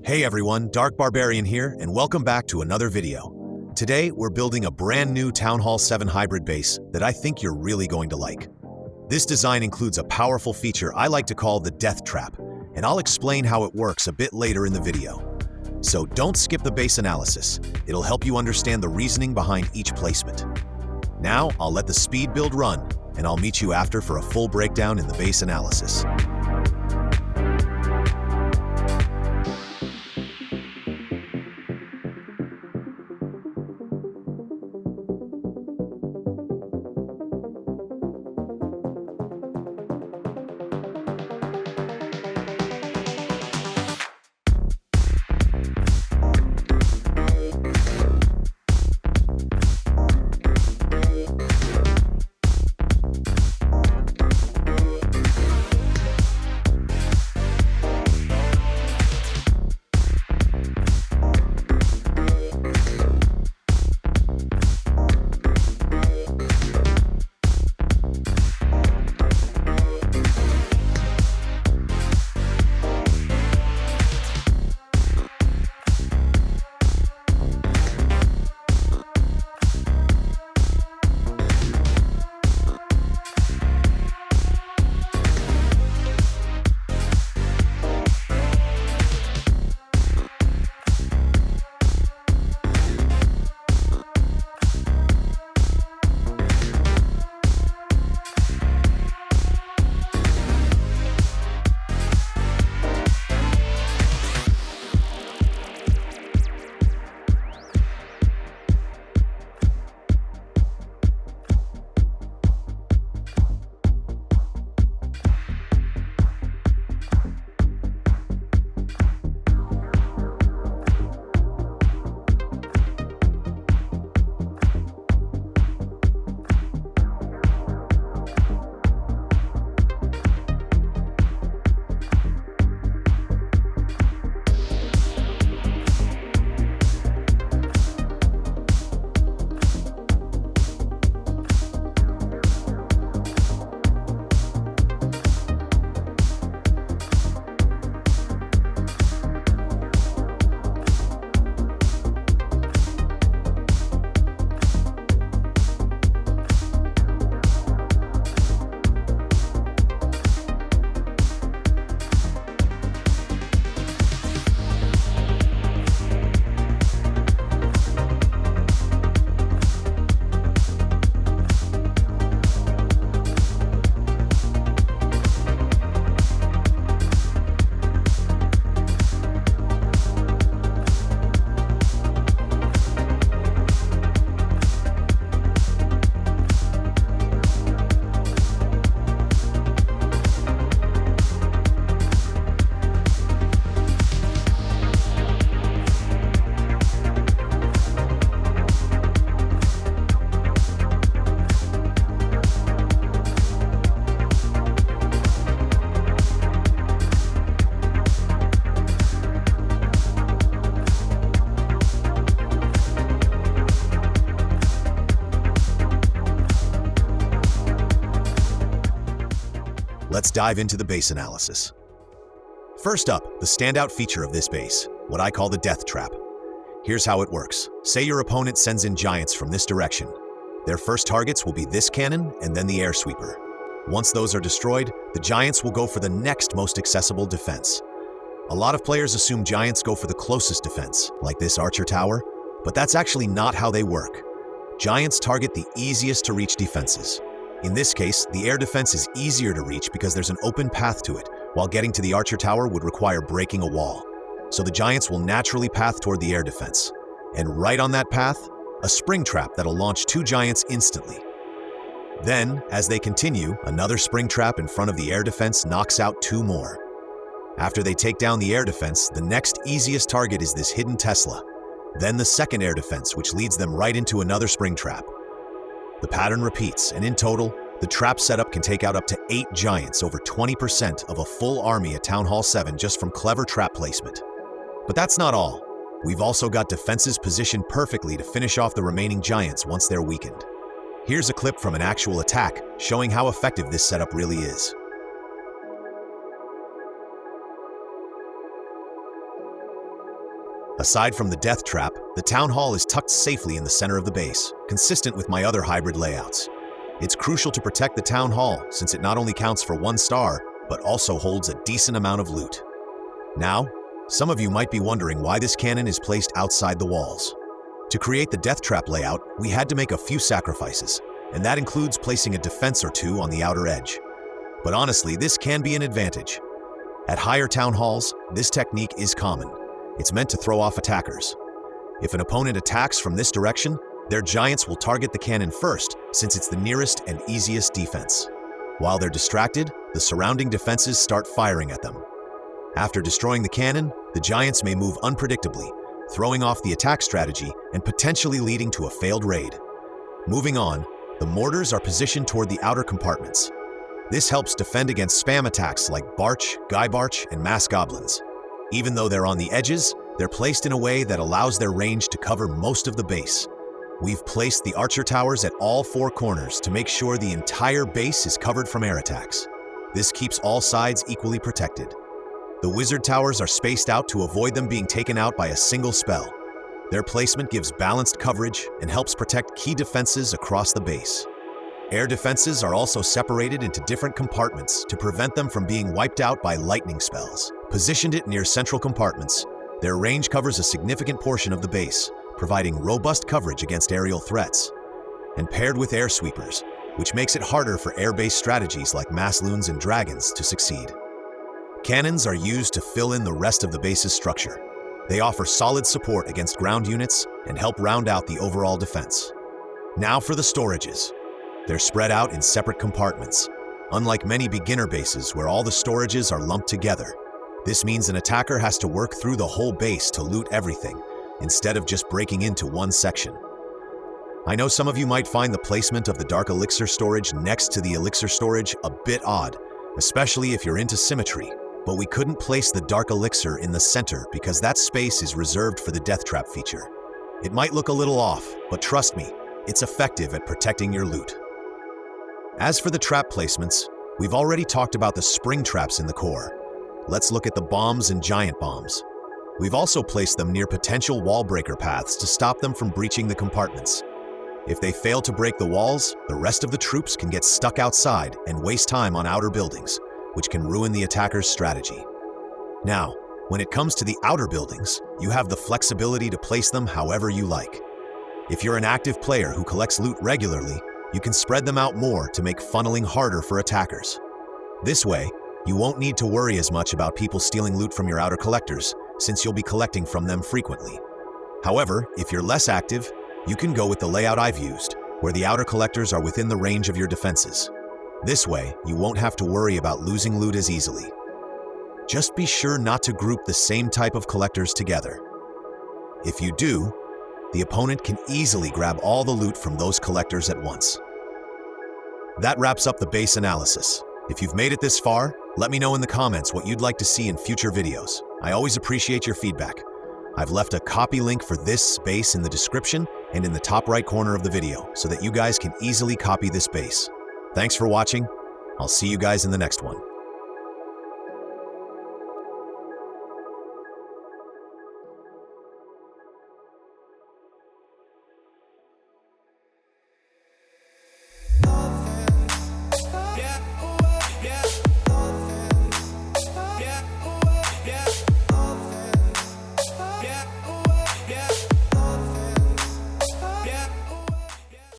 Hey everyone, Dark Barbarian here, and welcome back to another video. Today, we're building a brand new TownHall 7 hybrid base that I think you're really going to like. This design includes a powerful feature I like to call the Death Trap, and I'll explain how it works a bit later in the video. So don't skip the base analysis. It'll help you understand the reasoning behind each placement. Now, I'll let the speed build run, and I'll meet you after for a full breakdown in the base analysis. Let's dive into the base analysis. First up, the standout feature of this base, what I call the Death Trap. Here's how it works. Say your opponent sends in giants from this direction. Their first targets will be this cannon and then the air sweeper. Once those are destroyed, the giants will go for the next most accessible defense. A lot of players assume giants go for the closest defense, like this archer tower, but that's actually not how they work. Giants target the easiest to reach defenses. In this case, the air defense is easier to reach because there's an open path to it, while getting to the archer tower would require breaking a wall. So the giants will naturally path toward the air defense. And right on that path, a spring trap that'll launch 2 giants instantly. Then, as they continue, another spring trap in front of the air defense knocks out 2 more. After they take down the air defense, the next easiest target is this hidden Tesla. Then the second air defense, which leads them right into another spring trap. The pattern repeats, and in total, the trap setup can take out up to 8 giants, over 20% of a full army at TownHall 7 just from clever trap placement. But that's not all. We've also got defenses positioned perfectly to finish off the remaining giants once they're weakened. Here's a clip from an actual attack showing how effective this setup really is. Aside from the death trap, the TownHall is tucked safely in the center of the base, consistent with my other hybrid layouts. It's crucial to protect the TownHall since it not only counts for 1 star, but also holds a decent amount of loot. Now, some of you might be wondering why this cannon is placed outside the walls. To create the death trap layout, we had to make a few sacrifices, and that includes placing a defense or two on the outer edge. But honestly, this can be an advantage. At higher TownHalls, this technique is common. It's meant to throw off attackers. If an opponent attacks from this direction, their giants will target the cannon first, since it's the nearest and easiest defense. While they're distracted, the surrounding defenses start firing at them. After destroying the cannon, the giants may move unpredictably, throwing off the attack strategy and potentially leading to a failed raid. Moving on, the mortars are positioned toward the outer compartments. This helps defend against spam attacks like Barch, Guy Barch, and Mass Goblins. Even though they're on the edges, they're placed in a way that allows their range to cover most of the base. We've placed the archer towers at all 4 corners to make sure the entire base is covered from air attacks. This keeps all sides equally protected. The wizard towers are spaced out to avoid them being taken out by a single spell. Their placement gives balanced coverage and helps protect key defenses across the base. Air defenses are also separated into different compartments to prevent them from being wiped out by lightning spells. Positioned near central compartments, their range covers a significant portion of the base, providing robust coverage against aerial threats. And paired with air sweepers, which makes it harder for air-based strategies like mass loons and dragons to succeed. Cannons are used to fill in the rest of the base's structure. They offer solid support against ground units and help round out the overall defense. Now for the storages. They're spread out in separate compartments. Unlike many beginner bases where all the storages are lumped together, this means an attacker has to work through the whole base to loot everything, instead of just breaking into one section. I know some of you might find the placement of the Dark Elixir storage next to the Elixir storage a bit odd, especially if you're into symmetry, but we couldn't place the Dark Elixir in the center because that space is reserved for the Death Trap feature. It might look a little off, but trust me, it's effective at protecting your loot. As for the trap placements, we've already talked about the spring traps in the core. Let's look at the bombs and giant bombs. We've also placed them near potential wall breaker paths to stop them from breaching the compartments. If they fail to break the walls, the rest of the troops can get stuck outside and waste time on outer buildings, which can ruin the attacker's strategy. Now, when it comes to the outer buildings, you have the flexibility to place them however you like. If you're an active player who collects loot regularly, you can spread them out more to make funneling harder for attackers. This way, you won't need to worry as much about people stealing loot from your outer collectors, since you'll be collecting from them frequently. However, if you're less active, you can go with the layout I've used, where the outer collectors are within the range of your defenses. This way, you won't have to worry about losing loot as easily. Just be sure not to group the same type of collectors together. If you do, the opponent can easily grab all the loot from those collectors at once. That wraps up the base analysis. If you've made it this far, let me know in the comments what you'd like to see in future videos. I always appreciate your feedback. I've left a copy link for this base in the description and in the top right corner of the video so that you guys can easily copy this base. Thanks for watching. I'll see you guys in the next one.